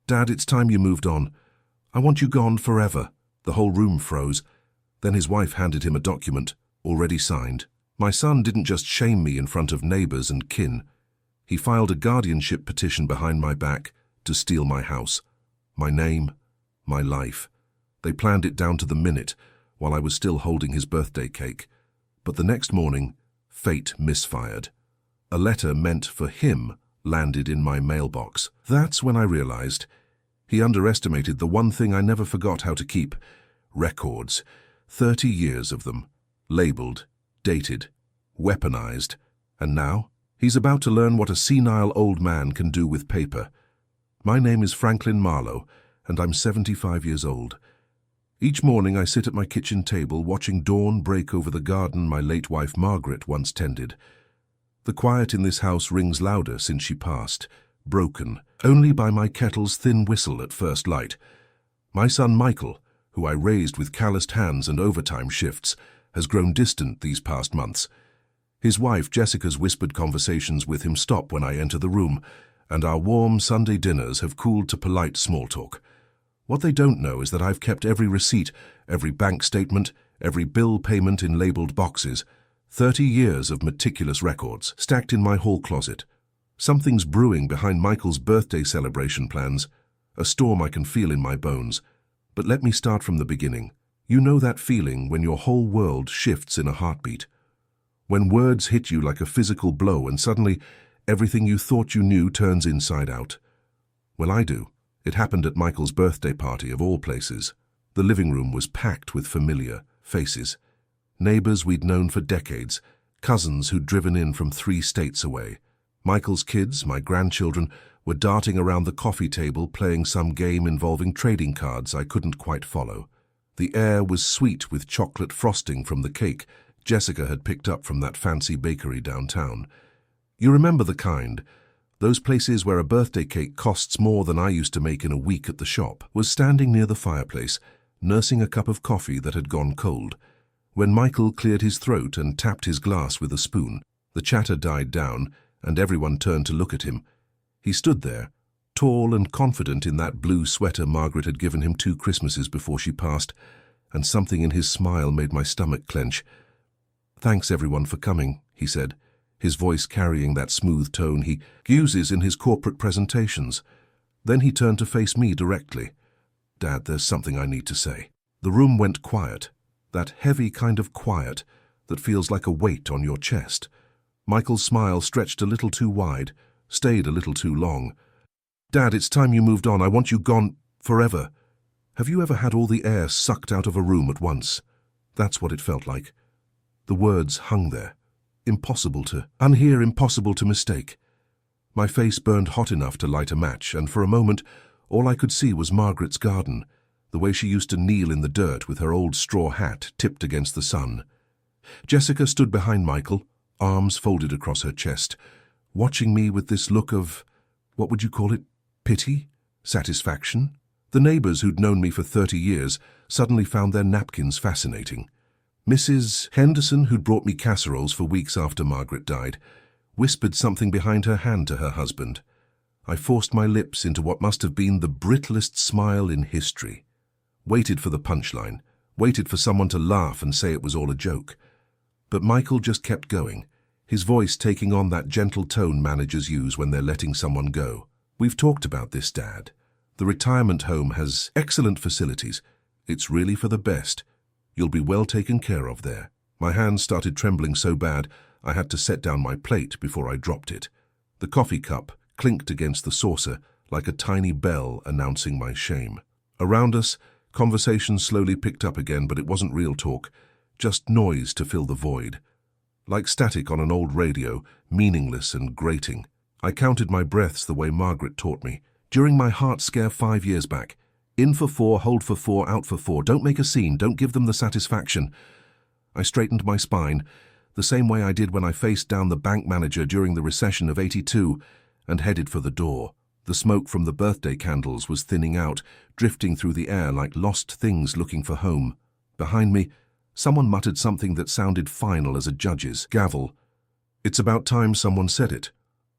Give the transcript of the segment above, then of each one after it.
Dad, it's time you moved on. I want you gone forever. The whole room froze. Then his wife handed him a document, already signed. My son didn't just shame me in front of neighbors and kin. He filed a guardianship petition behind my back to steal my house, my name, my life. They planned it down to the minute while I was still holding his birthday cake. But the next morning, fate misfired. A letter meant for him landed in my mailbox. That's when I realized he underestimated the one thing I never forgot how to keep: records. 30 years of them, labeled, dated, weaponized, and now he's about to learn what a senile old man can do with paper. My name is Franklin Marlowe, and I'm 75 years old. Each morning I sit at my kitchen table watching dawn break over the garden my late wife Margaret once tended. The quiet in this house rings louder since she passed, broken only by my kettle's thin whistle at first light. My son Michael, who I raised with calloused hands and overtime shifts, has grown distant these past months. His wife Jessica's whispered conversations with him stop when I enter the room, and our warm Sunday dinners have cooled to polite small talk. What they don't know is that I've kept every receipt, every bank statement, every bill payment in labeled boxes. 30 years of meticulous records stacked in my hall closet. Something's brewing behind Michael's birthday celebration plans, a storm I can feel in my bones. But let me start from the beginning. You know that feeling when your whole world shifts in a heartbeat? When words hit you like a physical blow and suddenly everything you thought you knew turns inside out? Well, I do. It happened at Michael's birthday party, of all places. The living room was packed with familiar faces. Neighbors we'd known for decades, cousins who'd driven in from 3 states away. Michael's kids, my grandchildren, were darting around the coffee table playing some game involving trading cards I couldn't quite follow. The air was sweet with chocolate frosting from the cake Jessica had picked up from that fancy bakery downtown. You remember the kind? Those places where a birthday cake costs more than I used to make in a week at the shop. Was standing near the fireplace, nursing a cup of coffee that had gone cold. When Michael cleared his throat and tapped his glass with a spoon, the chatter died down and everyone turned to look at him. He stood there, tall and confident in that blue sweater Margaret had given him 2 Christmases before she passed, and something in his smile made my stomach clench. "Thanks everyone for coming," he said, his voice carrying that smooth tone he uses in his corporate presentations. Then he turned to face me directly. "Dad, there's something I need to say." The room went quiet, that heavy kind of quiet that feels like a weight on your chest. Michael's smile stretched a little too wide, stayed a little too long. "Dad, it's time you moved on. I want you gone forever." Have you ever had all the air sucked out of a room at once? That's what it felt like. The words hung there. Impossible to unhear, impossible to mistake. My face burned hot enough to light a match, and for a moment, all I could see was Margaret's garden, the way she used to kneel in the dirt with her old straw hat tipped against the sun. Jessica stood behind Michael, arms folded across her chest, watching me with this look of, what would you call it, pity? Satisfaction? The neighbors who'd known me for 30 years suddenly found their napkins fascinating. Mrs. Henderson, who'd brought me casseroles for weeks after Margaret died, whispered something behind her hand to her husband. I forced my lips into what must have been the brittlest smile in history. Waited for the punchline, waited for someone to laugh and say it was all a joke. But Michael just kept going, his voice taking on that gentle tone managers use when they're letting someone go. "We've talked about this, Dad. The retirement home has excellent facilities. It's really for the best. You'll be well taken care of there." My hands started trembling so bad I had to set down my plate before I dropped it. The coffee cup clinked against the saucer like a tiny bell announcing my shame. Around us, conversation slowly picked up again, but it wasn't real talk, just noise to fill the void. Like static on an old radio, meaningless and grating. I counted my breaths the way Margaret taught me. During my heart scare 5 years back. In for 4, hold for 4, out for 4. Don't make a scene, don't give them the satisfaction. I straightened my spine, the same way I did when I faced down the bank manager during the recession of '82, and headed for the door. The smoke from the birthday candles was thinning out, drifting through the air like lost things looking for home. Behind me, someone muttered something that sounded final as a judge's gavel. It's about time someone said it.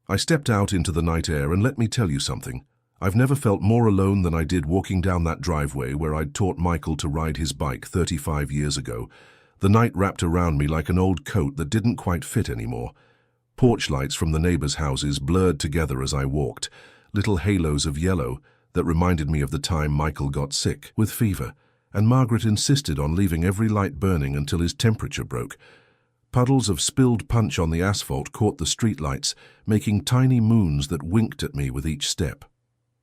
I stepped out into the night air, and let me tell you something. I've never felt more alone than I did walking down that driveway where I'd taught Michael to ride his bike 35 years ago. The night wrapped around me like an old coat that didn't quite fit anymore. Porch lights from the neighbors' houses blurred together as I walked, little halos of yellow that reminded me of the time Michael got sick with fever, and Margaret insisted on leaving every light burning until his temperature broke. Puddles of spilled punch on the asphalt caught the streetlights, making tiny moons that winked at me with each step.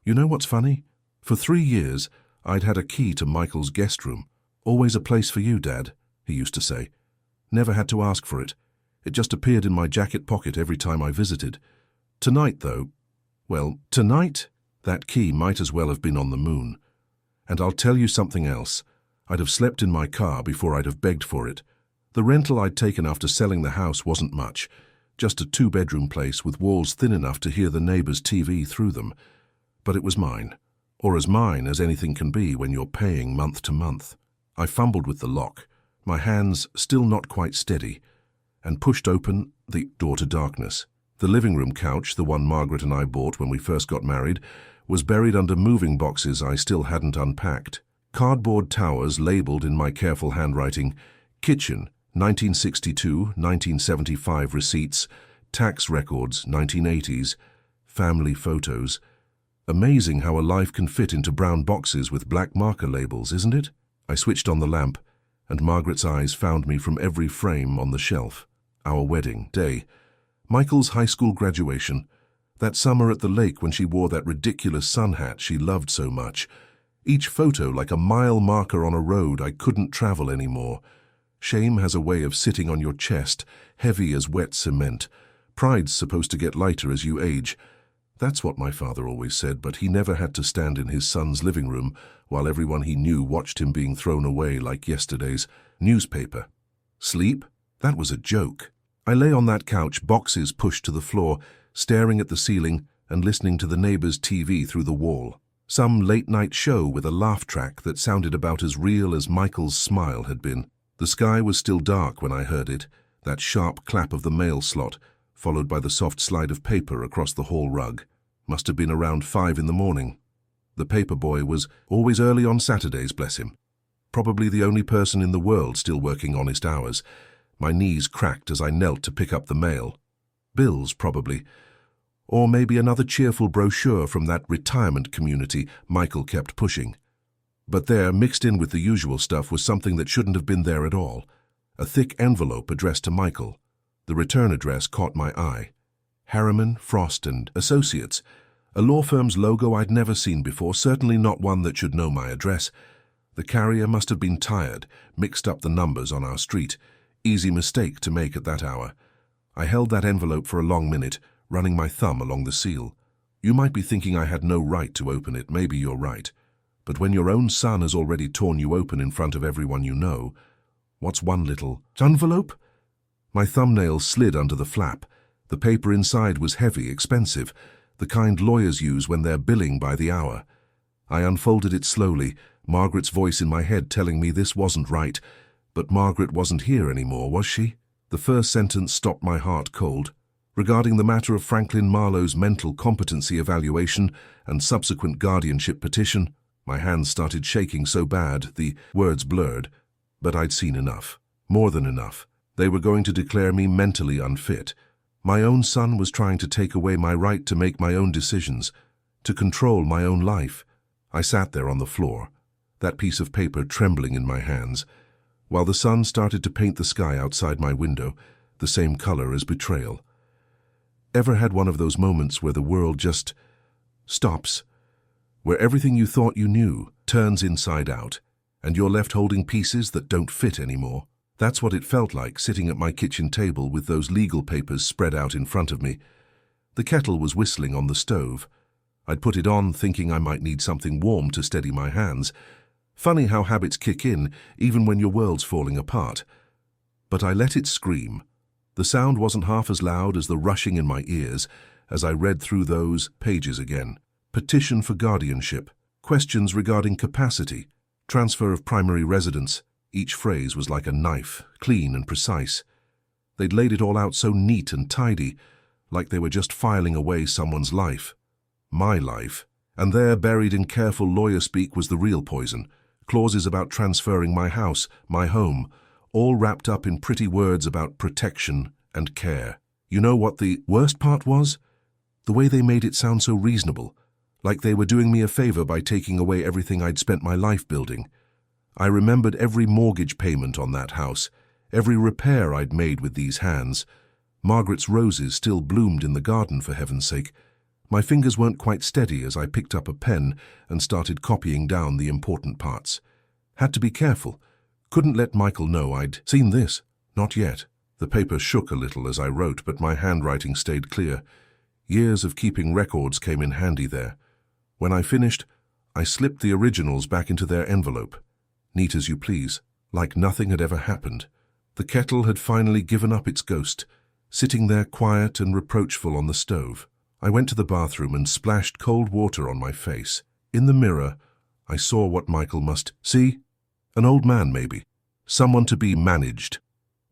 You know what's funny? For 3 years, I'd had a key to Michael's guest room. "Always a place for you, Dad," he used to say. Never had to ask for it. It just appeared in my jacket pocket every time I visited. Tonight, though, tonight, that key might as well have been on the moon. And I'll tell you something else. I'd have slept in my car before I'd have begged for it. The rental I'd taken after selling the house wasn't much, just a 2-bedroom place with walls thin enough to hear the neighbor's TV through them. But it was mine, or as mine as anything can be when you're paying month to month. I fumbled with the lock, my hands still not quite steady, and pushed open the door to darkness. The living room couch, the one Margaret and I bought when we first got married, was buried under moving boxes I still hadn't unpacked. Cardboard towers labeled in my careful handwriting, "Kitchen, 1962, 1975 receipts, tax records, 1980s, family photos." Amazing how a life can fit into brown boxes with black marker labels, isn't it? I switched on the lamp, and Margaret's eyes found me from every frame on the shelf. Our wedding day, Michael's high school graduation, that summer at the lake when she wore that ridiculous sun hat she loved so much. Each photo like a mile marker on a road I couldn't travel anymore. Shame has a way of sitting on your chest, heavy as wet cement. Pride's supposed to get lighter as you age. That's what my father always said, but he never had to stand in his son's living room while everyone he knew watched him being thrown away like yesterday's newspaper. Sleep? That was a joke. I lay on that couch, boxes pushed to the floor, staring at the ceiling and listening to the neighbor's TV through the wall. Some late-night show with a laugh track that sounded about as real as Michael's smile had been. The sky was still dark when I heard it, that sharp clap of the mail slot, followed by the soft slide of paper across the hall rug. Must have been around 5 in the morning. The paper boy was always early on Saturdays, bless him. Probably the only person in the world still working honest hours. My knees cracked as I knelt to pick up the mail. Bills, probably. Or maybe another cheerful brochure from that retirement community Michael kept pushing. But there, mixed in with the usual stuff, was something that shouldn't have been there at all. A thick envelope addressed to Michael. The return address caught my eye. Harriman, Frost and Associates. A law firm's logo I'd never seen before, certainly not one that should know my address. The carrier must have been tired, mixed up the numbers on our street. Easy mistake to make at that hour. I held that envelope for a long minute, running my thumb along the seal. You might be thinking I had no right to open it, maybe you're right. But when your own son has already torn you open in front of everyone you know, what's one little envelope? My thumbnail slid under the flap. The paper inside was heavy, expensive, the kind lawyers use when they're billing by the hour. I unfolded it slowly, Margaret's voice in my head telling me this wasn't right. But Margaret wasn't here anymore, was she? The first sentence stopped my heart cold. Regarding the matter of Franklin Marlowe's mental competency evaluation and subsequent guardianship petition, my hands started shaking so bad the words blurred. But I'd seen enough. More than enough. They were going to declare me mentally unfit. My own son was trying to take away my right to make my own decisions, to control my own life. I sat there on the floor, that piece of paper trembling in my hands, while the sun started to paint the sky outside my window, the same color as betrayal. Ever had one of those moments where the world just stops, where everything you thought you knew turns inside out, and you're left holding pieces that don't fit anymore? That's what it felt like, sitting at my kitchen table with those legal papers spread out in front of me. The kettle was whistling on the stove. I'd put it on thinking I might need something warm to steady my hands. Funny how habits kick in, even when your world's falling apart. But I let it scream. The sound wasn't half as loud as the rushing in my ears as I read through those pages again. Petition for guardianship. Questions regarding capacity. Transfer of primary residence. Each phrase was like a knife, clean and precise. They'd laid it all out so neat and tidy, like they were just filing away someone's life. My life, And there, buried in careful lawyer speak, was the real poison. Clauses about transferring my house, my home, all wrapped up in pretty words about protection and care. You know what the worst part was? The way they made it sound so reasonable, like they were doing me a favor by taking away everything I'd spent my life building. I remembered every mortgage payment on that house, every repair I'd made with these hands. Margaret's roses still bloomed in the garden, for heaven's sake. My fingers weren't quite steady as I picked up a pen and started copying down the important parts. Had to be careful. Couldn't let Michael know I'd seen this. Not yet. The paper shook a little as I wrote, but my handwriting stayed clear. Years of keeping records came in handy there. When I finished, I slipped the originals back into their envelope. Neat as you please, like nothing had ever happened. The kettle had finally given up its ghost, sitting there quiet and reproachful on the stove. I went to the bathroom and splashed cold water on my face. In the mirror, I saw what Michael must see. An old man, maybe. Someone to be managed.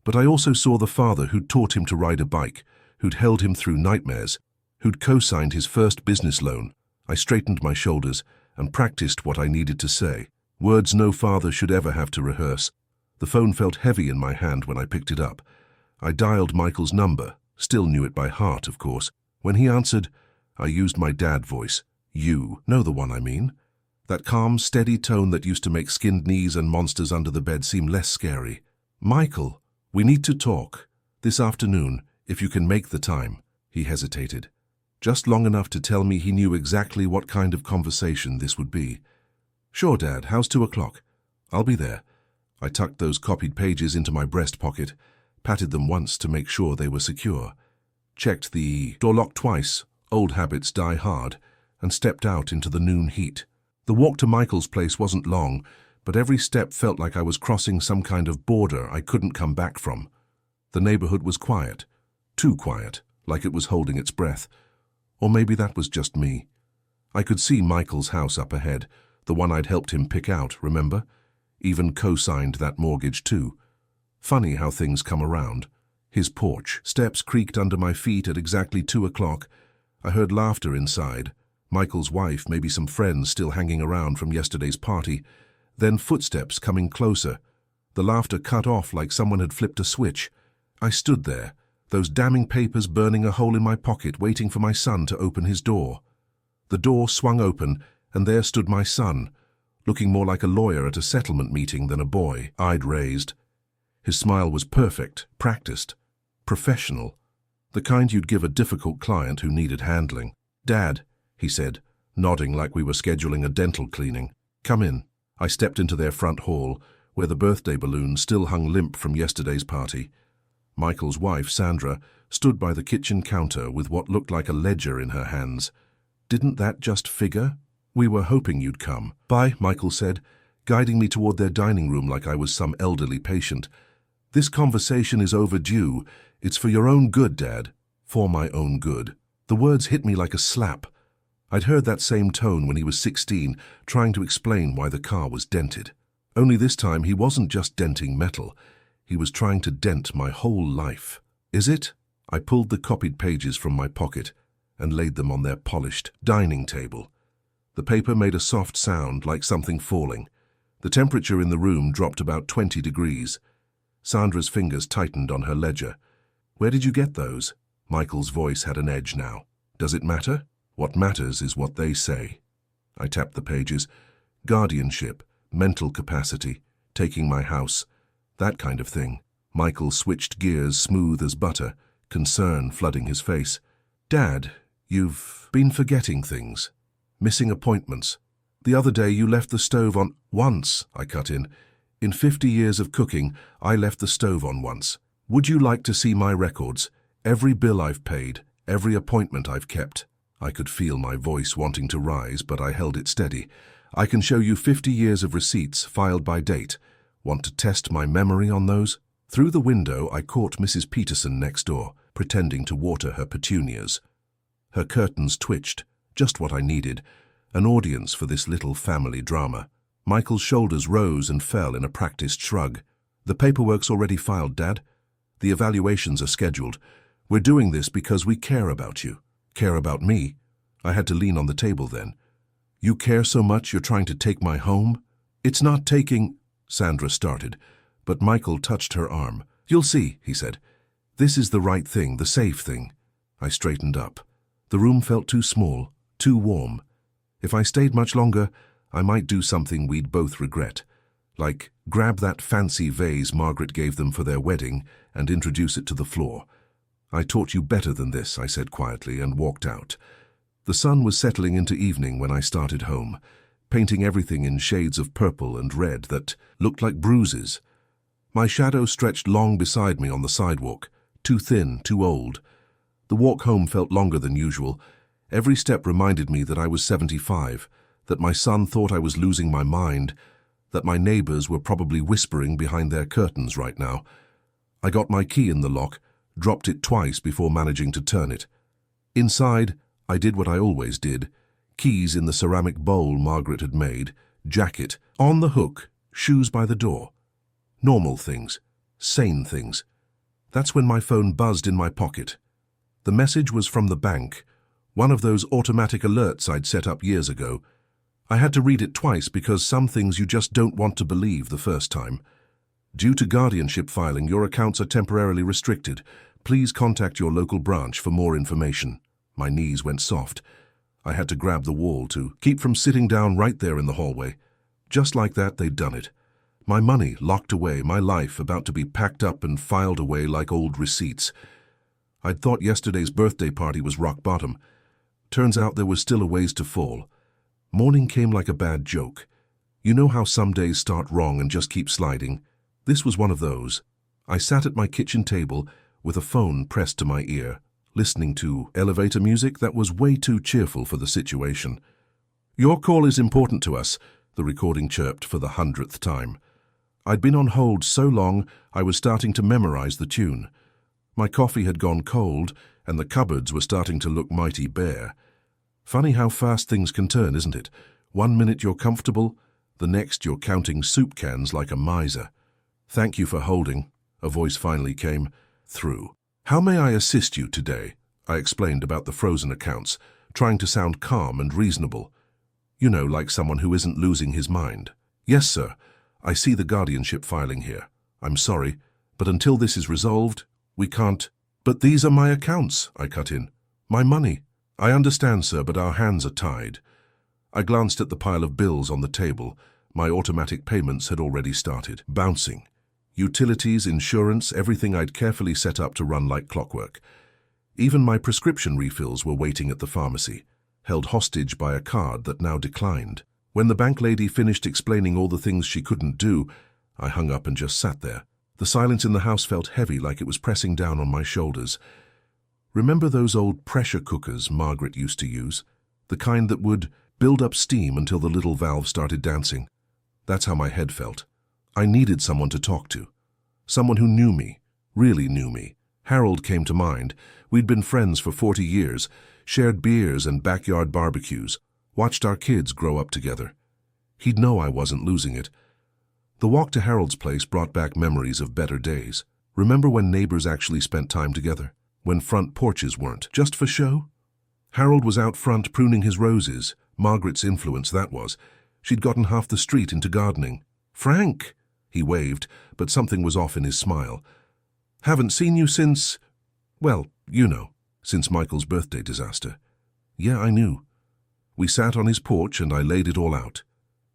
But I also saw the father who'd taught him to ride a bike, who'd held him through nightmares, who'd co-signed his first business loan. I straightened my shoulders and practiced what I needed to say. Words no father should ever have to rehearse. The phone felt heavy in my hand when I picked it up. I dialed Michael's number, still knew it by heart, of course. When he answered, I used my dad voice. You know the one I mean. That calm, steady tone that used to make skinned knees and monsters under the bed seem less scary. Michael, we need to talk. This afternoon, if you can make the time. He hesitated. Just long enough to tell me he knew exactly what kind of conversation this would be. Sure, Dad, how's 2 o'clock? I'll be there. I tucked those copied pages into my breast pocket, patted them once to make sure they were secure, checked the door lock twice, old habits die hard, and stepped out into the noon heat. The walk to Michael's place wasn't long, but every step felt like I was crossing some kind of border I couldn't come back from. The neighborhood was quiet, too quiet, like it was holding its breath. Or maybe that was just me. I could see Michael's house up ahead, the one I'd helped him pick out, remember? Even co-signed that mortgage too. Funny how things come around. His porch. Steps creaked under my feet at exactly 2 o'clock. I heard laughter inside. Michael's wife, maybe some friends still hanging around from yesterday's party. Then footsteps coming closer. The laughter cut off like someone had flipped a switch. I stood there, those damning papers burning a hole in my pocket, waiting for my son to open his door. The door swung open, and there stood my son, looking more like a lawyer at a settlement meeting than a boy, eyed raised. His smile was perfect, practiced, professional, the kind you'd give a difficult client who needed handling. Dad, he said, nodding like we were scheduling a dental cleaning. Come in. I stepped into their front hall, where the birthday balloon still hung limp from yesterday's party. Michael's wife, Sandra, stood by the kitchen counter with what looked like a ledger in her hands. Didn't that just figure? We were hoping you'd come. Bye, Michael said, guiding me toward their dining room like I was some elderly patient. This conversation is overdue. It's for your own good, Dad. For my own good. The words hit me like a slap. I'd heard that same tone when he was 16, trying to explain why the car was dented. Only this time he wasn't just denting metal. He was trying to dent my whole life. Is it? I pulled the copied pages from my pocket and laid them on their polished dining table. The paper made a soft sound like something falling. The temperature in the room dropped about 20 degrees. Sandra's fingers tightened on her ledger. Where did you get those? Michael's voice had an edge now. Does it matter? What matters is what they say. I tapped the pages. Guardianship, mental capacity, taking my house, that kind of thing. Michael switched gears smooth as butter, concern flooding his face. Dad, you've been forgetting things. Missing appointments. The other day you left the stove on once, I cut in. In 50 years of cooking, I left the stove on once. Would you like to see my records? Every bill I've paid, every appointment I've kept. I could feel my voice wanting to rise, but I held it steady. I can show you 50 years of receipts filed by date. Want to test my memory on those? Through the window, I caught Mrs. Peterson next door, pretending to water her petunias. Her curtains twitched, just what I needed, an audience for this little family drama. Michael's shoulders rose and fell in a practiced shrug. The paperwork's already filed, Dad. The evaluations are scheduled. We're doing this because we care about you. Care about me? I had to lean on the table then. You care so much you're trying to take my home? It's not taking, Sandra started, but Michael touched her arm. You'll see, he said. This is the right thing, the safe thing. I straightened up. The room felt too small, too warm. If I stayed much longer, I might do something we'd both regret. Like grab that fancy vase Margaret gave them for their wedding and introduce it to the floor. I taught you better than this, I said quietly, and walked out. The sun was settling into evening when I started home, painting everything in shades of purple and red that looked like bruises. My shadow stretched long beside me on the sidewalk, too thin, too old. The walk home felt longer than usual. Every step reminded me that I was 75, that my son thought I was losing my mind, that my neighbors were probably whispering behind their curtains right now. I got my key in the lock, dropped it twice before managing to turn it. Inside, I did what I always did. Keys in the ceramic bowl Margaret had made, jacket on the hook, shoes by the door. Normal things, sane things. That's when my phone buzzed in my pocket. The message was from the bank, one of those automatic alerts I'd set up years ago. I had to read it twice because some things you just don't want to believe the first time. Due to guardianship filing, your accounts are temporarily restricted. Please contact your local branch for more information. My knees went soft. I had to grab the wall to keep from sitting down right there in the hallway. Just like that, they'd done it. My money locked away, my life about to be packed up and filed away like old receipts. I'd thought yesterday's birthday party was rock bottom. Turns out there was still a ways to fall. Morning came like a bad joke. You know how some days start wrong and just keep sliding? This was one of those. I sat at my kitchen table with a phone pressed to my ear, listening to elevator music that was way too cheerful for the situation. Your call is important to us, the recording chirped for the 100th time. I'd been on hold so long I was starting to memorize the tune. My coffee had gone cold and the cupboards were starting to look mighty bare. Funny how fast things can turn, isn't it? 1 minute you're comfortable, the next you're counting soup cans like a miser. Thank you for holding, a voice finally came through. How may I assist you today? I explained about the frozen accounts, trying to sound calm and reasonable. You know, like someone who isn't losing his mind. Yes, sir. I see the guardianship filing here. I'm sorry, but until this is resolved, we can't. But these are my accounts, I cut in. My money. I understand, sir, but our hands are tied. I glanced at the pile of bills on the table. My automatic payments had already started, bouncing. Utilities, insurance, everything I'd carefully set up to run like clockwork. Even my prescription refills were waiting at the pharmacy, held hostage by a card that now declined. When the bank lady finished explaining all the things she couldn't do, I hung up and just sat there. The silence in the house felt heavy, like it was pressing down on my shoulders. Remember those old pressure cookers Margaret used to use? The kind that would build up steam until the little valve started dancing? That's how my head felt. I needed someone to talk to. Someone who knew me, really knew me. Harold came to mind. We'd been friends for 40 years, shared beers and backyard barbecues, watched our kids grow up together. He'd know I wasn't losing it. The walk to Harold's place brought back memories of better days. Remember when neighbors actually spent time together? When front porches weren't just for show? Harold was out front pruning his roses. Margaret's influence, that was. She'd gotten half the street into gardening. Frank! He waved, but something was off in his smile. Haven't seen you since, well, you know, since Michael's birthday disaster. Yeah, I knew. We sat on his porch and I laid it all out.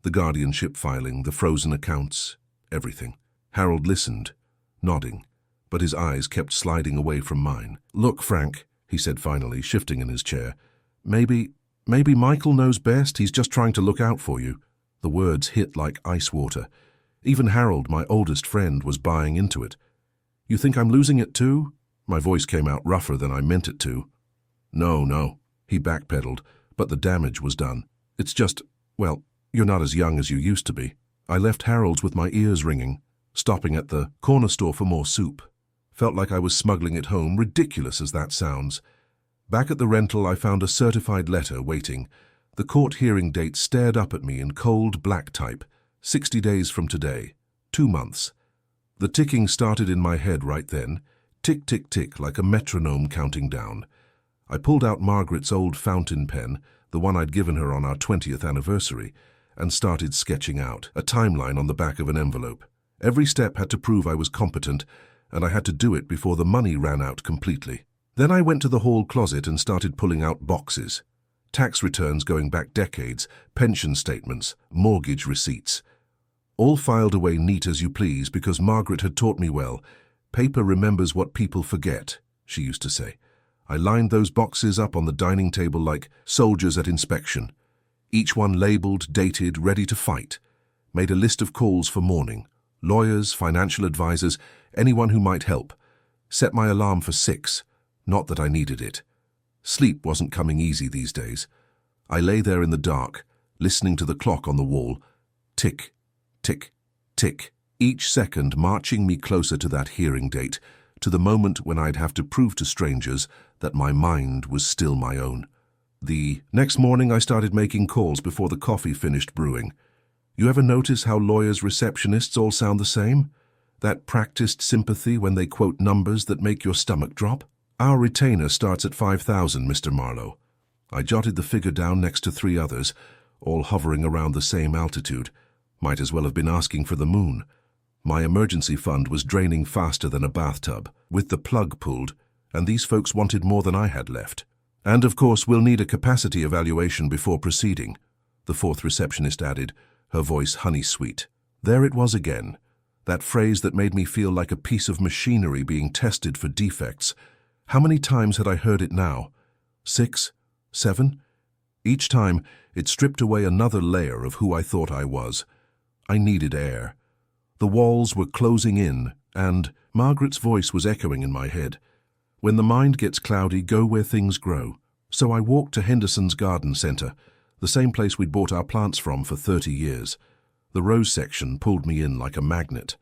The guardianship filing, the frozen accounts, everything. Harold listened, nodding, but his eyes kept sliding away from mine. Look, Frank, he said finally, shifting in his chair. Maybe Michael knows best. He's just trying to look out for you. The words hit like ice water. Even Harold, my oldest friend, was buying into it. You think I'm losing it too? My voice came out rougher than I meant it to. No, he backpedaled, but the damage was done. It's just, well, you're not as young as you used to be. I left Harold's with my ears ringing, stopping at the corner store for more soup. Felt like I was smuggling it home, ridiculous as that sounds. Back at the rental, I found a certified letter waiting. The court hearing date stared up at me in cold black type. 60 days from today. 2 months. The ticking started in my head right then. Tick, tick, tick, like a metronome counting down. I pulled out Margaret's old fountain pen, the one I'd given her on our 20th anniversary, and started sketching out a timeline on the back of an envelope. Every step had to prove I was competent, and I had to do it before the money ran out completely. Then I went to the hall closet and started pulling out boxes. Tax returns going back decades, pension statements, mortgage receipts. All filed away neat as you please because Margaret had taught me well. Paper remembers what people forget, she used to say. I lined those boxes up on the dining table like soldiers at inspection. Each one labeled, dated, ready to fight. Made a list of calls for morning. Lawyers, financial advisors, anyone who might help. Set my alarm for 6. Not that I needed it. Sleep wasn't coming easy these days. I lay there in the dark, listening to the clock on the wall. Tick, tick, tick. Each second marching me closer to that hearing date, to the moment when I'd have to prove to strangers that my mind was still my own. The next morning I started making calls before the coffee finished brewing. You ever notice how lawyers' receptionists all sound the same? That practiced sympathy when they quote numbers that make your stomach drop? Our retainer starts at 5,000, Mr. Marlowe. I jotted the figure down next to 3 others, all hovering around the same altitude. Might as well have been asking for the moon. My emergency fund was draining faster than a bathtub, with the plug pulled, and these folks wanted more than I had left. And of course, we'll need a capacity evaluation before proceeding, the 4th receptionist added, her voice honey-sweet. There it was again, that phrase that made me feel like a piece of machinery being tested for defects. How many times had I heard it now? 6? 7? Each time, it stripped away another layer of who I thought I was. I needed air. The walls were closing in, and Margaret's voice was echoing in my head. When the mind gets cloudy, go where things grow. So I walked to Henderson's Garden Centre, the same place we'd bought our plants from for 30 years. The rose section pulled me in like a magnet.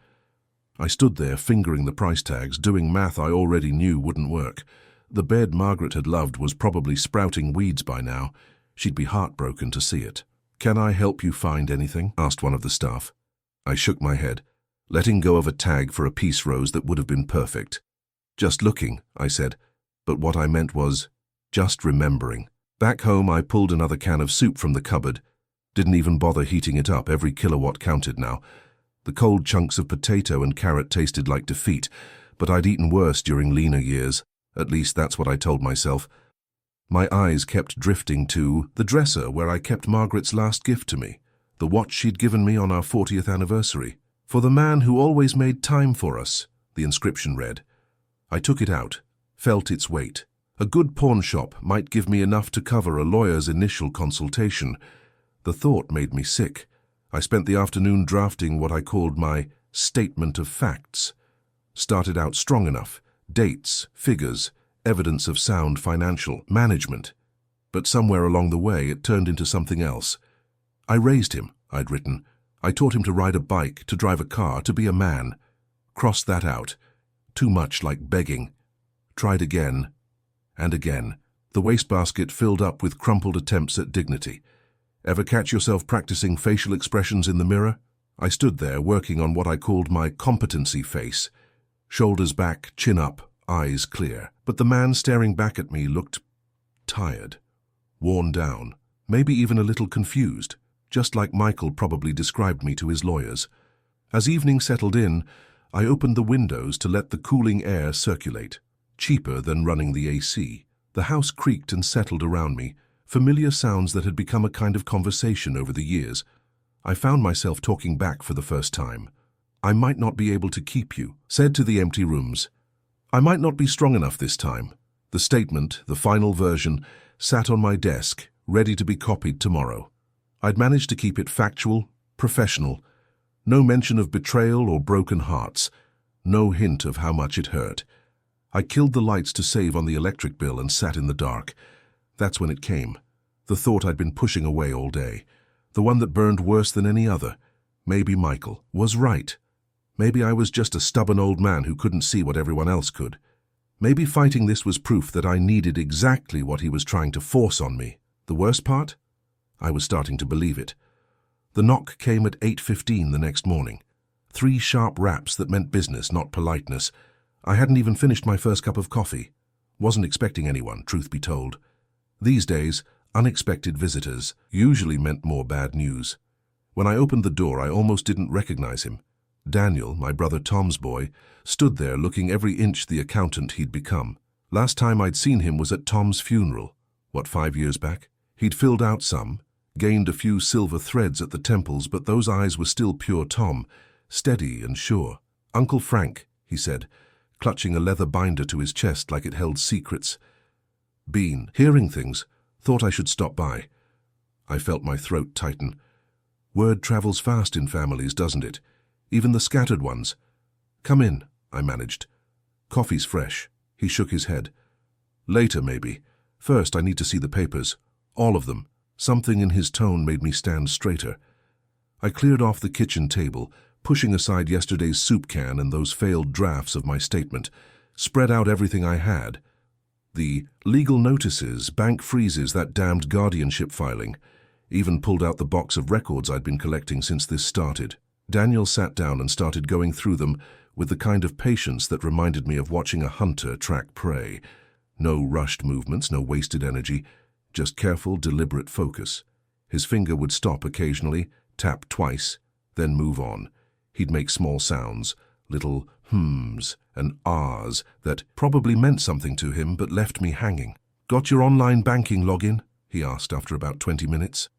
I stood there fingering the price tags, doing math I already knew wouldn't work. The bed Margaret had loved was probably sprouting weeds by now. She'd be heartbroken to see it. "Can I help you find anything?" asked one of the staff. I shook my head, letting go of a tag for a peace rose that would have been perfect. "Just looking," I said, but what I meant was just remembering. Back home, I pulled another can of soup from the cupboard. Didn't even bother heating it up. Every kilowatt counted now. The cold chunks of potato and carrot tasted like defeat, but I'd eaten worse during leaner years. At least that's what I told myself. My eyes kept drifting to the dresser where I kept Margaret's last gift to me, the watch she'd given me on our 40th anniversary. "For the man who always made time for us," the inscription read. I took it out, felt its weight. A good pawn shop might give me enough to cover a lawyer's initial consultation. The thought made me sick. I spent the afternoon drafting what I called my statement of facts. Started out strong enough, dates, figures, evidence of sound financial management. But somewhere along the way it turned into something else. I raised him, I'd written. I taught him to ride a bike, to drive a car, to be a man. Crossed that out. Too much like begging. Tried again. And again. The wastebasket filled up with crumpled attempts at dignity. Ever catch yourself practicing facial expressions in the mirror? I stood there working on what I called my competency face. Shoulders back, chin up, eyes clear. But the man staring back at me looked tired, worn down, maybe even a little confused, just like Michael probably described me to his lawyers. As evening settled in, I opened the windows to let the cooling air circulate. Cheaper than running the AC. The house creaked and settled around me, familiar sounds that had become a kind of conversation over the years. I found myself talking back for the first time. "I might not be able to keep you," said to the empty rooms. "I might not be strong enough this time." The statement, the final version, sat on my desk, ready to be copied tomorrow. I'd managed to keep it factual, professional. No mention of betrayal or broken hearts. No hint of how much it hurt. I killed the lights to save on the electric bill and sat in the dark. That's when it came. The thought I'd been pushing away all day. The one that burned worse than any other. Maybe Michael was right. Maybe I was just a stubborn old man who couldn't see what everyone else could. Maybe fighting this was proof that I needed exactly what he was trying to force on me. The worst part? I was starting to believe it. The knock came at 8:15 the next morning. 3 sharp raps that meant business, not politeness. I hadn't even finished my first cup of coffee. Wasn't expecting anyone, truth be told. These days, Unexpected visitors usually meant more bad news. When I opened the door, I almost didn't recognize him. Daniel, my brother Tom's boy, stood there looking every inch the accountant he'd become. Last time I'd seen him was at Tom's funeral. What, 5 years back? He'd filled out some, gained a few silver threads at the temples, but those eyes were still pure Tom, steady and sure. "Uncle Frank," he said, clutching a leather binder to his chest like it held secrets. "Been hearing things. Thought I should stop by." I felt my throat tighten. Word travels fast in families, doesn't it? Even the scattered ones. "Come in," I managed. "Coffee's fresh." He shook his head. "Later, maybe. First, I need to see the papers. All of them." Something in his tone made me stand straighter. I cleared off the kitchen table, pushing aside yesterday's soup can and those failed drafts of my statement, spread out everything I had. The legal notices, bank freezes, that damned guardianship filing. Even pulled out the box of records I'd been collecting since this started. Daniel sat down and started going through them with the kind of patience that reminded me of watching a hunter track prey. No rushed movements, no wasted energy, just careful, deliberate focus. His finger would stop occasionally, tap twice, then move on. He'd make small sounds, little hms and ahs that probably meant something to him but left me hanging. "Got your online banking login?" he asked after about 20 minutes.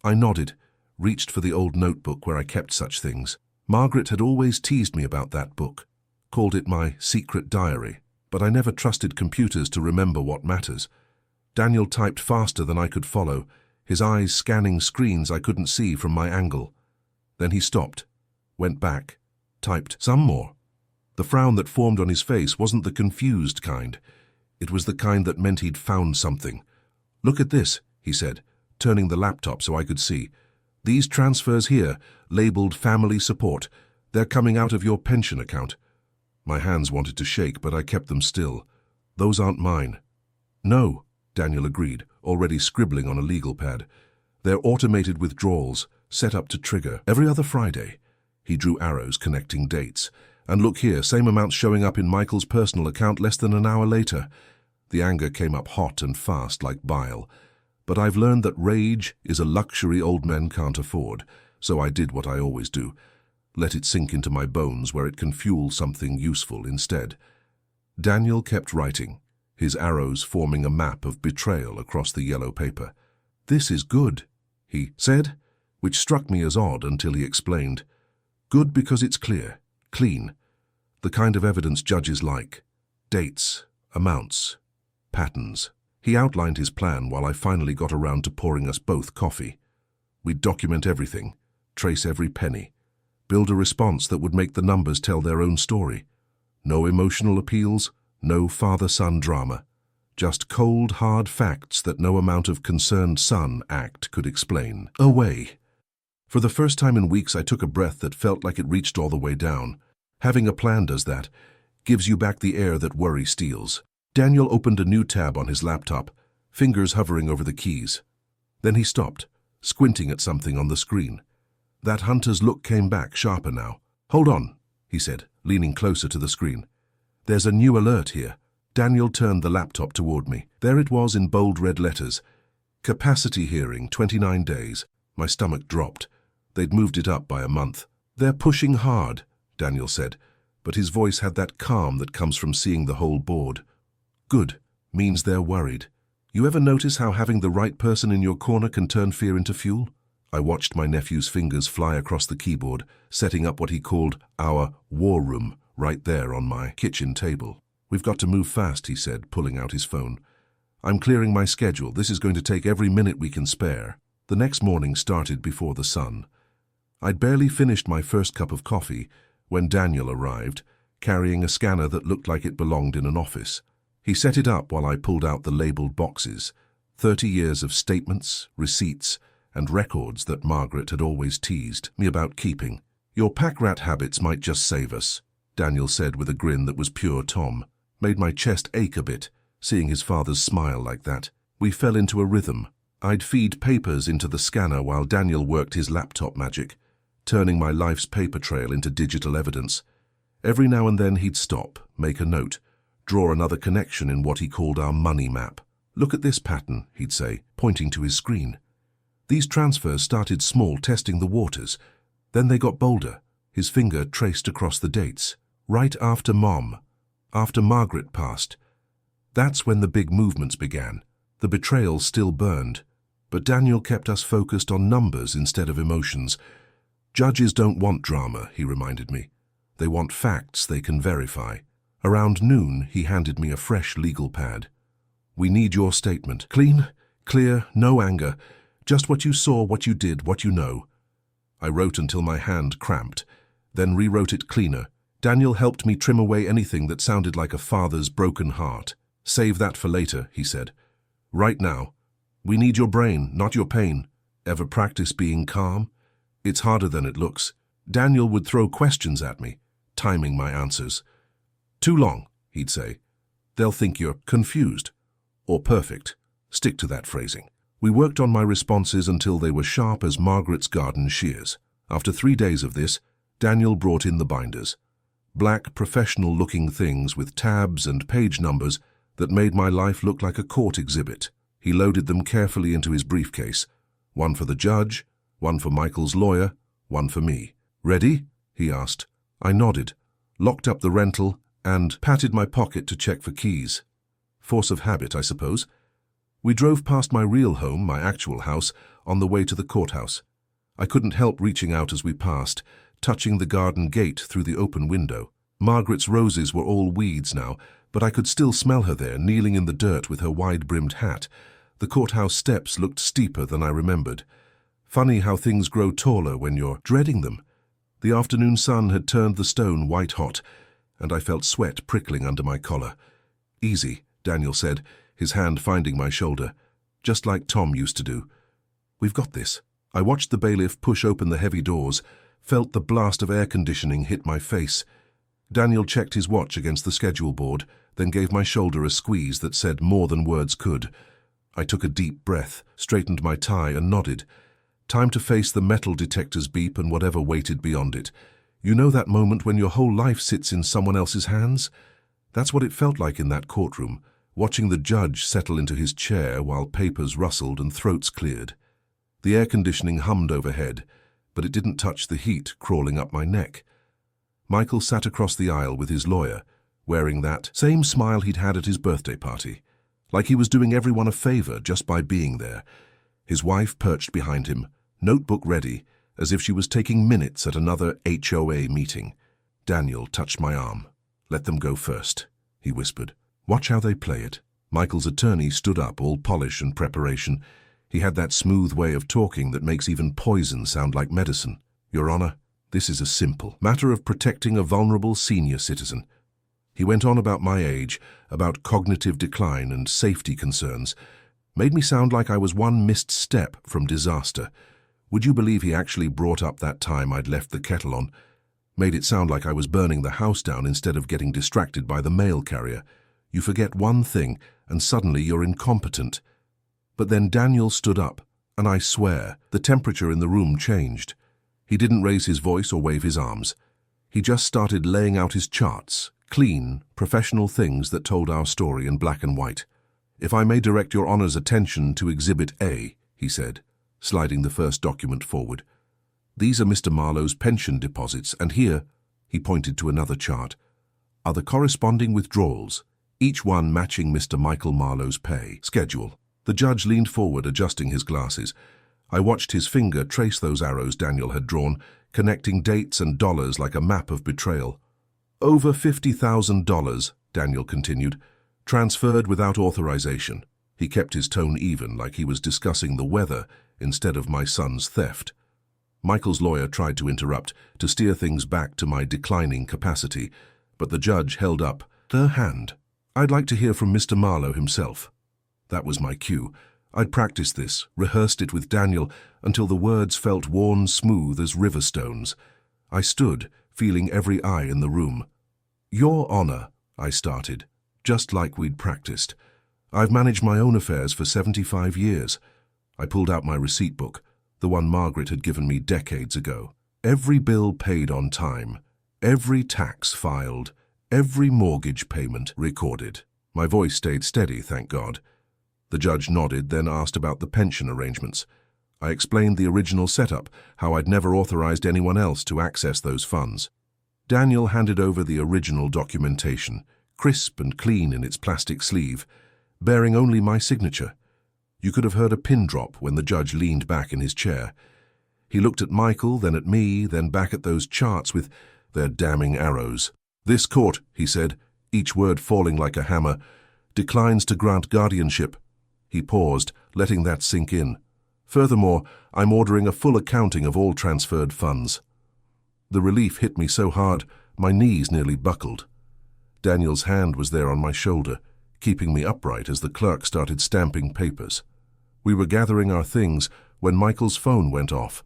I nodded, reached for the old notebook where I kept such things. Margaret had always teased me about that book, called it my secret diary, but I never trusted computers to remember what matters. Daniel typed faster than I could follow, his eyes scanning screens I couldn't see from my angle. Then he stopped, went back, typed some more. The frown that formed on his face wasn't the confused kind. It was the kind that meant he'd found something. "Look at this," he said, turning the laptop so I could see. "These transfers here, labeled family support, they're coming out of your pension account." My hands wanted to shake, but I kept them still. "Those aren't mine." "No," Daniel agreed, already scribbling on a legal pad. "They're automated withdrawals, set up to trigger every other Friday." He drew arrows connecting dates. "And look here, same amounts showing up in Michael's personal account less than an hour later." The anger came up hot and fast like bile. But I've learned that rage is a luxury old men can't afford, so I did what I always do. Let it sink into my bones where it can fuel something useful instead. Daniel kept writing, his arrows forming a map of betrayal across the yellow paper. "This is good," he said, which struck me as odd until he explained. "Good because it's clear, clean, the kind of evidence judges like. Dates, amounts, patterns." He outlined his plan while I finally got around to pouring us both coffee. We'd document everything, trace every penny, build a response that would make the numbers tell their own story. No emotional appeals, no father-son drama. Just cold, hard facts that no amount of concerned son act could explain away. For the first time in weeks, I took a breath that felt like it reached all the way down. Having a plan does that, gives you back the air that worry steals. Daniel opened a new tab on his laptop, fingers hovering over the keys. Then he stopped, squinting at something on the screen. That hunter's look came back, sharper now. "Hold on," he said, leaning closer to the screen. "There's a new alert here." Daniel turned the laptop toward me. There it was in bold red letters. "Capacity hearing, 29 days. My stomach dropped. They'd moved it up by a month. "They're pushing hard," Daniel said, but his voice had that calm that comes from seeing the whole board. "Good, means they're worried. You ever notice how having the right person in your corner can turn fear into fuel?" I watched my nephew's fingers fly across the keyboard, setting up what he called our war room right there on my kitchen table. "We've got to move fast," he said, pulling out his phone. "I'm clearing my schedule. This is going to take every minute we can spare." The next morning started before the sun. I'd barely finished my first cup of coffee when Daniel arrived, carrying a scanner that looked like it belonged in an office. He set it up while I pulled out the labeled boxes, 30 years of statements, receipts, and records that Margaret had always teased me about keeping. "Your pack rat habits might just save us," Daniel said with a grin that was pure Tom. Made my chest ache a bit, seeing his father's smile like that. We fell into a rhythm. I'd feed papers into the scanner while Daniel worked his laptop magic, turning my life's paper trail into digital evidence. Every now and then he'd stop, make a note, draw another connection in what he called our money map. Look at this pattern, he'd say, pointing to his screen. These transfers started small, testing the waters. Then they got bolder. His finger traced across the dates. Right after Mom, after Margaret passed. That's when the big movements began. The betrayal still burned. But Daniel kept us focused on numbers instead of emotions. Judges don't want drama, he reminded me. They want facts they can verify. Around noon, he handed me a fresh legal pad. We need your statement. Clean, clear, no anger. Just what you saw, what you did, what you know. I wrote until my hand cramped, then rewrote it cleaner. Daniel helped me trim away anything that sounded like a father's broken heart. Save that for later, he said. Right now. We need your brain, not your pain. Ever practice being calm? It's harder than it looks. Daniel would throw questions at me, timing my answers. Too long, he'd say. They'll think you're confused. Or perfect. Stick to that phrasing. We worked on my responses until they were sharp as Margaret's garden shears. After 3 days of this, Daniel brought in the binders. Black, professional-looking things with tabs and page numbers that made my life look like a court exhibit. He loaded them carefully into his briefcase. One for the judge, one for Michael's lawyer, one for me. Ready? He asked. I nodded, locked up the rental, and patted my pocket to check for keys. Force of habit, I suppose. We drove past my real home, my actual house, on the way to the courthouse. I couldn't help reaching out as we passed, touching the garden gate through the open window. Margaret's roses were all weeds now, but I could still smell her there, kneeling in the dirt with her wide-brimmed hat. The courthouse steps looked steeper than I remembered. Funny how things grow taller when you're dreading them. The afternoon sun had turned the stone white-hot, and I felt sweat prickling under my collar. Easy, Daniel said, his hand finding my shoulder, just like Tom used to do. We've got this. I watched the bailiff push open the heavy doors, felt the blast of air conditioning hit my face. Daniel checked his watch against the schedule board, then gave my shoulder a squeeze that said more than words could. I took a deep breath, straightened my tie and nodded. Time to face the metal detector's beep and whatever waited beyond it. You know that moment when your whole life sits in someone else's hands? That's what it felt like in that courtroom, watching the judge settle into his chair while papers rustled and throats cleared. The air conditioning hummed overhead, but it didn't touch the heat crawling up my neck. Michael sat across the aisle with his lawyer, wearing that same smile he'd had at his birthday party, like he was doing everyone a favor just by being there. His wife perched behind him, notebook ready, as if she was taking minutes at another HOA meeting. Daniel touched my arm. Let them go first, he whispered. Watch how they play it. Michael's attorney stood up, all polish and preparation. He had that smooth way of talking that makes even poison sound like medicine. Your Honor, this is a simple matter of protecting a vulnerable senior citizen. He went on about my age, about cognitive decline and safety concerns. Made me sound like I was one missed step from disaster. Would you believe he actually brought up that time I'd left the kettle on? Made it sound like I was burning the house down instead of getting distracted by the mail carrier. You forget one thing, and suddenly you're incompetent. But then Daniel stood up, and I swear, the temperature in the room changed. He didn't raise his voice or wave his arms. He just started laying out his charts, clean, professional things that told our story in black and white. If I may direct your Honor's attention to Exhibit A, he said, sliding the first document forward. These are Mr. Marlowe's pension deposits, and here, he pointed to another chart, are the corresponding withdrawals, each one matching Mr. Michael Marlowe's pay schedule. The judge leaned forward, adjusting his glasses. I watched his finger trace those arrows Daniel had drawn, connecting dates and dollars like a map of betrayal. Over $50,000, Daniel continued, transferred without authorization. He kept his tone even, like he was discussing the weather instead of my son's theft. Michael's lawyer tried to interrupt, to steer things back to my declining capacity, but the judge held up her hand. I'd like to hear from Mr. Marlowe himself. That was my cue. I'd practiced this, rehearsed it with Daniel, until the words felt worn smooth as river stones. I stood, feeling every eye in the room. Your Honor, I started, just like we'd practiced. I've managed my own affairs for 75 years. I pulled out my receipt book, the one Margaret had given me decades ago. Every bill paid on time, every tax filed, every mortgage payment recorded. My voice stayed steady, thank God. The judge nodded, then asked about the pension arrangements. I explained the original setup, how I'd never authorized anyone else to access those funds. Daniel handed over the original documentation, crisp and clean in its plastic sleeve, bearing only my signature. You could have heard a pin drop when the judge leaned back in his chair. He looked at Michael, then at me, then back at those charts with their damning arrows. "This court," he said, each word falling like a hammer, "declines to grant guardianship." He paused, letting that sink in. "Furthermore, I'm ordering a full accounting of all transferred funds." The relief hit me so hard, my knees nearly buckled. Daniel's hand was there on my shoulder, keeping me upright as the clerk started stamping papers. We were gathering our things when Michael's phone went off.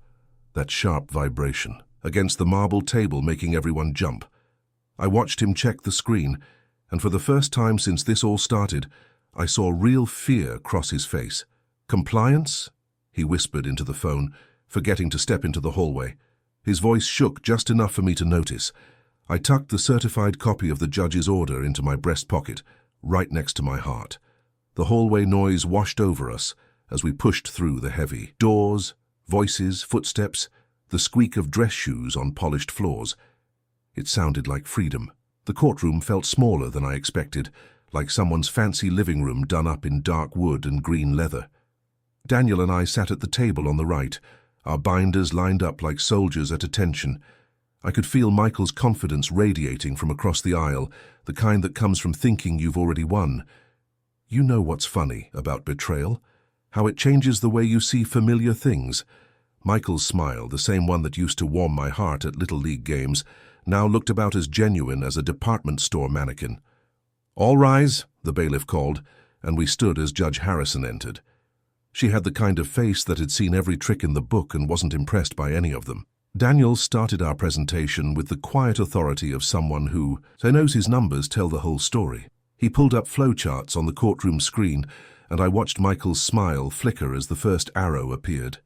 That sharp vibration, against the marble table, making everyone jump. I watched him check the screen, and for the first time since this all started, I saw real fear cross his face. "Compliance?" he whispered into the phone, forgetting to step into the hallway. His voice shook just enough for me to notice. I tucked the certified copy of the judge's order into my breast pocket, right next to my heart. The hallway noise washed over us as we pushed through the heavy doors, voices, footsteps, the squeak of dress shoes on polished floors. It sounded like freedom. The courtroom felt smaller than I expected, like someone's fancy living room done up in dark wood and green leather. Daniel and I sat at the table on the right, our binders lined up like soldiers at attention. I could feel Michael's confidence radiating from across the aisle, the kind that comes from thinking you've already won. You know what's funny about betrayal? How it changes the way you see familiar things. Michael's smile, the same one that used to warm my heart at Little League games, now looked about as genuine as a department store mannequin. "All rise," the bailiff called, and we stood as Judge Harrison entered. She had the kind of face that had seen every trick in the book and wasn't impressed by any of them. Daniel started our presentation with the quiet authority of someone who knows his numbers tell the whole story. He pulled up flowcharts on the courtroom screen, and I watched Michael's smile flicker as the first arrow appeared.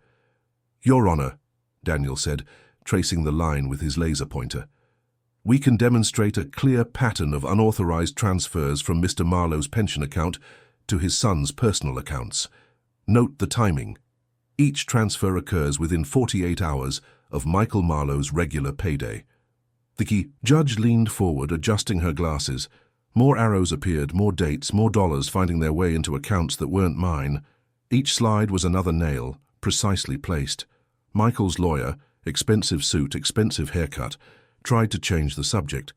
"Your Honor," Daniel said, tracing the line with his laser pointer, "we can demonstrate a clear pattern of unauthorized transfers from Mr. Marlowe's pension account to his son's personal accounts. Note the timing. Each transfer occurs within 48 hours of Michael Marlowe's regular payday." The judge leaned forward, adjusting her glasses. More arrows appeared, more dates, more dollars finding their way into accounts that weren't mine. Each slide was another nail, precisely placed. Michael's lawyer, expensive suit, expensive haircut, tried to change the subject.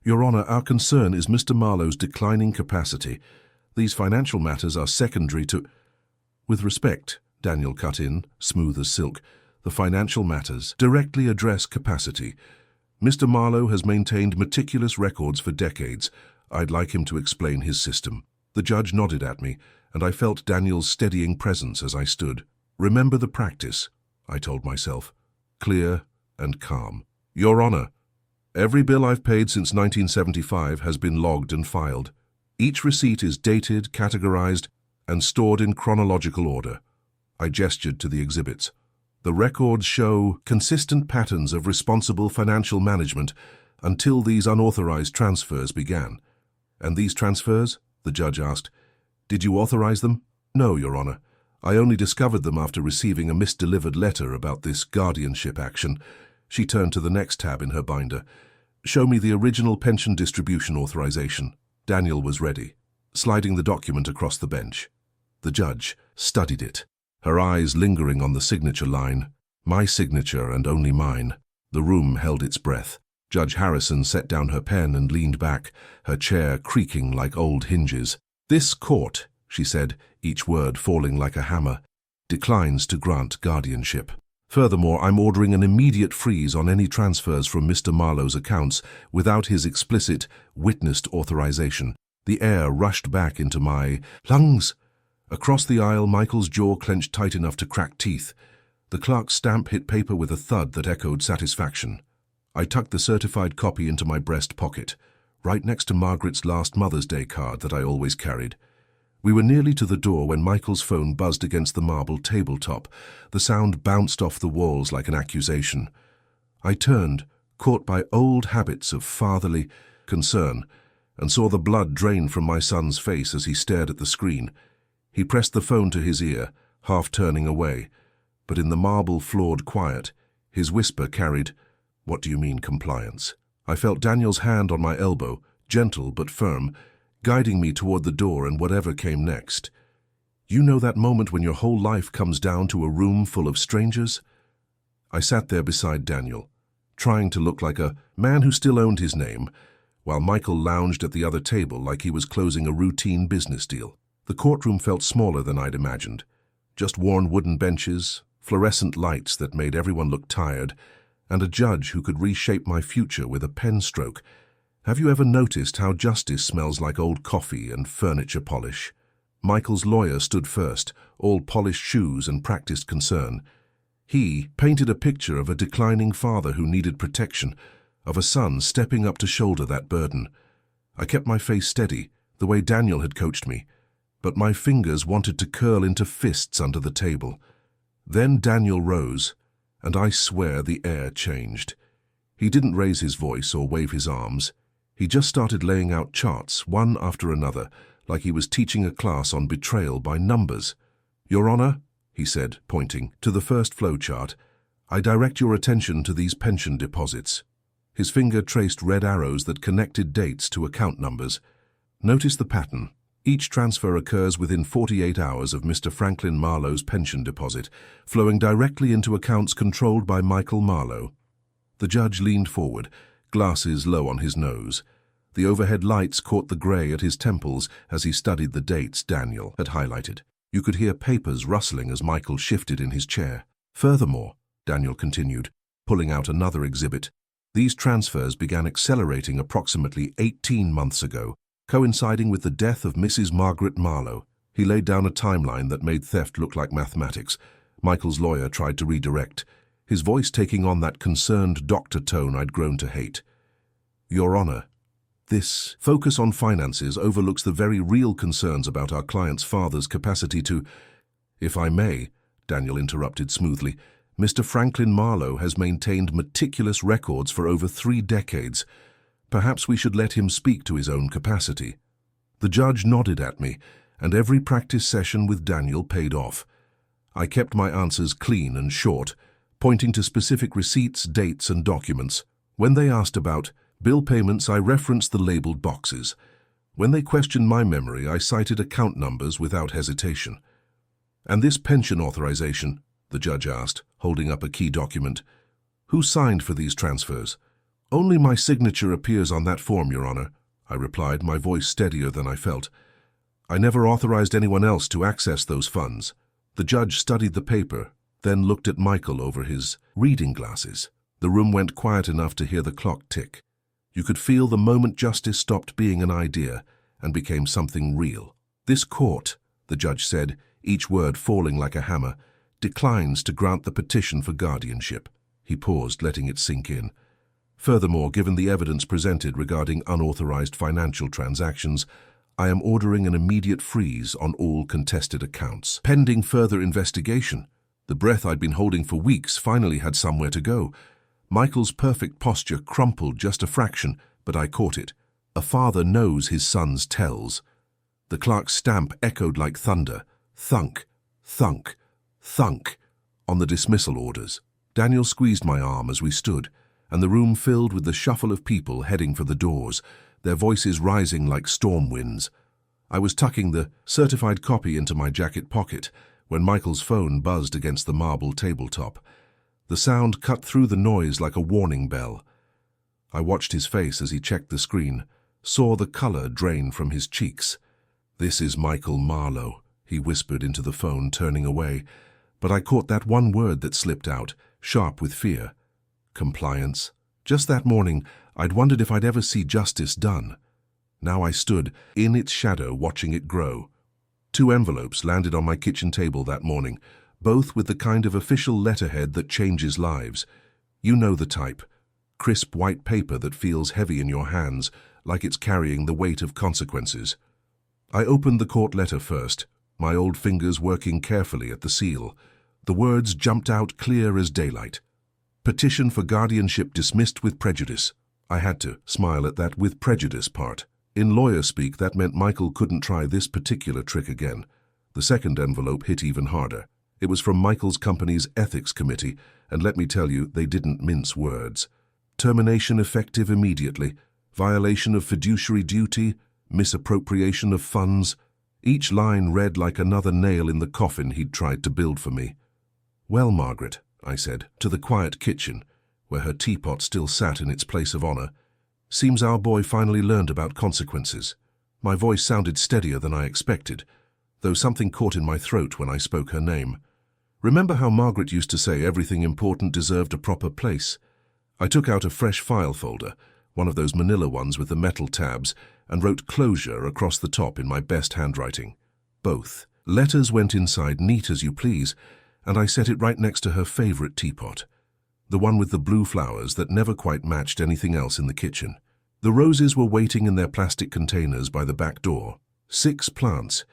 "Your Honor, our concern is Mr. Marlowe's declining capacity. These financial matters are secondary to—" "With respect," Daniel cut in, smooth as silk, "the financial matters directly address capacity. Mr. Marlowe has maintained meticulous records for decades. I'd like him to explain his system." The judge nodded at me, and I felt Daniel's steadying presence as I stood. "Remember the practice," I told myself, clear and calm. "Your Honor, every bill I've paid since 1975 has been logged and filed. Each receipt is dated, categorized, and stored in chronological order." I gestured to the exhibits. "The records show consistent patterns of responsible financial management until these unauthorized transfers began." "And these transfers?" the judge asked. "Did you authorize them?" "No, Your Honor. I only discovered them after receiving a misdelivered letter about this guardianship action." She turned to the next tab in her binder. "Show me the original pension distribution authorization." Daniel was ready, sliding the document across the bench. The judge studied it, her eyes lingering on the signature line. My signature and only mine. The room held its breath. Judge Harrison set down her pen and leaned back, her chair creaking like old hinges. "This court," she said, each word falling like a hammer, "declines to grant guardianship. Furthermore, I'm ordering an immediate freeze on any transfers from Mr. Marlowe's accounts without his explicit, witnessed authorization." The air rushed back into my lungs. Across the aisle, Michael's jaw clenched tight enough to crack teeth. The clerk's stamp hit paper with a thud that echoed satisfaction. I tucked the certified copy into my breast pocket, right next to Margaret's last Mother's Day card that I always carried. We were nearly to the door when Michael's phone buzzed against the marble tabletop. The sound bounced off the walls like an accusation. I turned, caught by old habits of fatherly concern, and saw the blood drain from my son's face as he stared at the screen. He pressed the phone to his ear, half turning away, but in the marble-floored quiet, his whisper carried, "What do you mean, compliance?" I felt Daniel's hand on my elbow, gentle but firm, guiding me toward the door and whatever came next. You know that moment when your whole life comes down to a room full of strangers? I sat there beside Daniel, trying to look like a man who still owned his name, while Michael lounged at the other table like he was closing a routine business deal. The courtroom felt smaller than I'd imagined. Just worn wooden benches, fluorescent lights that made everyone look tired, and a judge who could reshape my future with a pen stroke. Have you ever noticed how justice smells like old coffee and furniture polish? Michael's lawyer stood first, all polished shoes and practiced concern. He painted a picture of a declining father who needed protection, of a son stepping up to shoulder that burden. I kept my face steady, the way Daniel had coached me, but my fingers wanted to curl into fists under the table. Then Daniel rose, and I swear the air changed. He didn't raise his voice or wave his arms. He just started laying out charts, one after another, like he was teaching a class on betrayal by numbers. "Your Honor," he said, pointing to the first flow chart, "I direct your attention to these pension deposits." His finger traced red arrows that connected dates to account numbers. Notice the pattern. Each transfer occurs within 48 hours of Mr. Franklin Marlowe's pension deposit, flowing directly into accounts controlled by Michael Marlowe. The judge leaned forward, glasses low on his nose. The overhead lights caught the grey at his temples as he studied the dates Daniel had highlighted. You could hear papers rustling as Michael shifted in his chair. "Furthermore," Daniel continued, pulling out another exhibit, "these transfers began accelerating approximately 18 months ago, coinciding with the death of Mrs. Margaret Marlowe." He laid down a timeline that made theft look like mathematics. Michael's lawyer tried to redirect, his voice taking on that concerned doctor tone I'd grown to hate. "Your Honor, this focus on finances overlooks the very real concerns about our client's father's capacity to—" "If I may," Daniel interrupted smoothly, "Mr. Franklin Marlowe has maintained meticulous records for over 3 decades. Perhaps we should let him speak to his own capacity." The judge nodded at me, and every practice session with Daniel paid off. I kept my answers clean and short, pointing to specific receipts, dates, and documents. When they asked about bill payments, I referenced the labeled boxes. When they questioned my memory, I cited account numbers without hesitation. "And this pension authorization?" the judge asked, holding up a key document. "Who signed for these transfers?" "Only my signature appears on that form, Your Honor," I replied, my voice steadier than I felt. "I never authorized anyone else to access those funds." The judge studied the paper, then looked at Michael over his reading glasses. The room went quiet enough to hear the clock tick. You could feel the moment justice stopped being an idea and became something real. "This court," the judge said, each word falling like a hammer, "declines to grant the petition for guardianship." He paused, letting it sink in. "Furthermore, given the evidence presented regarding unauthorized financial transactions, I am ordering an immediate freeze on all contested accounts, pending further investigation." The breath I'd been holding for weeks finally had somewhere to go. Michael's perfect posture crumpled just a fraction, but I caught it. A father knows his son's tells. The clerk's stamp echoed like thunder. Thunk, thunk, thunk, on the dismissal orders. Daniel squeezed my arm as we stood, and the room filled with the shuffle of people heading for the doors, their voices rising like storm winds. I was tucking the certified copy into my jacket pocket when Michael's phone buzzed against the marble tabletop. The sound cut through the noise like a warning bell. I watched his face as he checked the screen, saw the color drain from his cheeks. "This is Michael Marlowe," he whispered into the phone, turning away. But I caught that one word that slipped out, sharp with fear. Compliance. Just that morning, I'd wondered if I'd ever see justice done. Now I stood in its shadow, watching it grow. 2 envelopes landed on my kitchen table that morning, both with the kind of official letterhead that changes lives. You know the type. Crisp white paper that feels heavy in your hands, like it's carrying the weight of consequences. I opened the court letter first, my old fingers working carefully at the seal. The words jumped out clear as daylight. "Petition for guardianship dismissed with prejudice." I had to smile at that "with prejudice" part. In lawyer speak, that meant Michael couldn't try this particular trick again. The second envelope hit even harder. It was from Michael's company's ethics committee, and let me tell you, they didn't mince words. Termination effective immediately, violation of fiduciary duty, misappropriation of funds. Each line read like another nail in the coffin he'd tried to build for me. "Well, Margaret," I said, to the quiet kitchen, where her teapot still sat in its place of honor, "seems our boy finally learned about consequences." My voice sounded steadier than I expected, though something caught in my throat when I spoke her name. Remember how Margaret used to say everything important deserved a proper place? I took out a fresh file folder, one of those manila ones with the metal tabs, and wrote "closure" across the top in my best handwriting. Both. Letters went inside neat as you please, and I set it right next to her favorite teapot, the one with the blue flowers that never quite matched anything else in the kitchen. The roses were waiting in their plastic containers by the back door. 6 plants,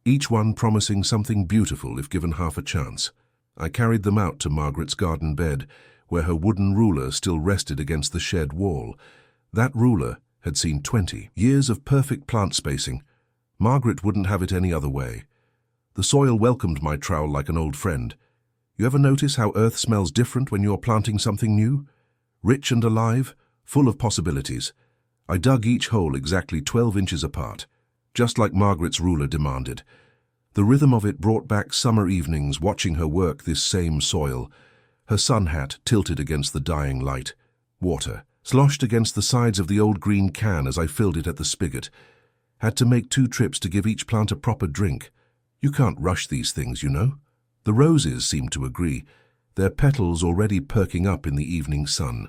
each one promising something beautiful if given half a chance. I carried them out to Margaret's garden bed, where her wooden ruler still rested against the shed wall. That ruler had seen 20 years of perfect plant spacing. Margaret wouldn't have it any other way. The soil welcomed my trowel like an old friend. You ever notice how earth smells different when you're planting something new? Rich and alive, full of possibilities. I dug each hole exactly 12 inches apart, just like Margaret's ruler demanded. The rhythm of it brought back summer evenings watching her work this same soil, her sun hat tilted against the dying light. Water sloshed against the sides of the old green can as I filled it at the spigot. Had to make 2 trips to give each plant a proper drink. You can't rush these things, you know. The roses seemed to agree, their petals already perking up in the evening sun.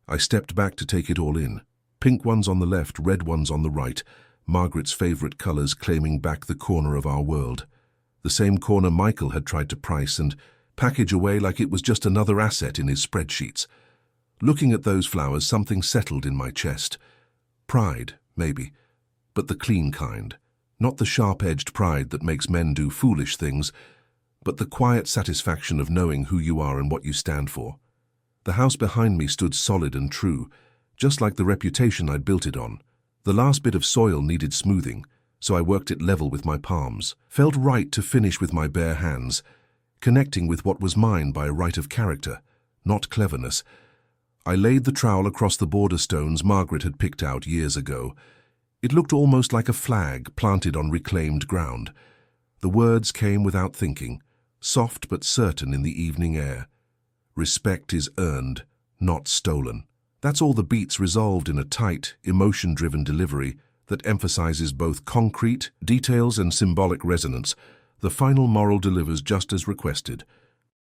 I stepped back to take it all in. Pink ones on the left, red ones on the right, Margaret's favorite colors claiming back the corner of our world. The same corner Michael had tried to price and package away like it was just another asset in his spreadsheets. Looking at those flowers, something settled in my chest. Pride, maybe, but the clean kind. Not the sharp-edged pride that makes men do foolish things, but the quiet satisfaction of knowing who you are and what you stand for. The house behind me stood solid and true, just like the reputation I'd built it on. The last bit of soil needed smoothing, so I worked it level with my palms. Felt right to finish with my bare hands, connecting with what was mine by a right of character, not cleverness. I laid the trowel across the border stones Margaret had picked out years ago. It looked almost like a flag planted on reclaimed ground. The words came without thinking, soft but certain in the evening air. Respect is earned, not stolen. That's all the beats resolved in a tight, emotion-driven delivery that emphasizes both concrete details and symbolic resonance. The final moral delivers just as requested.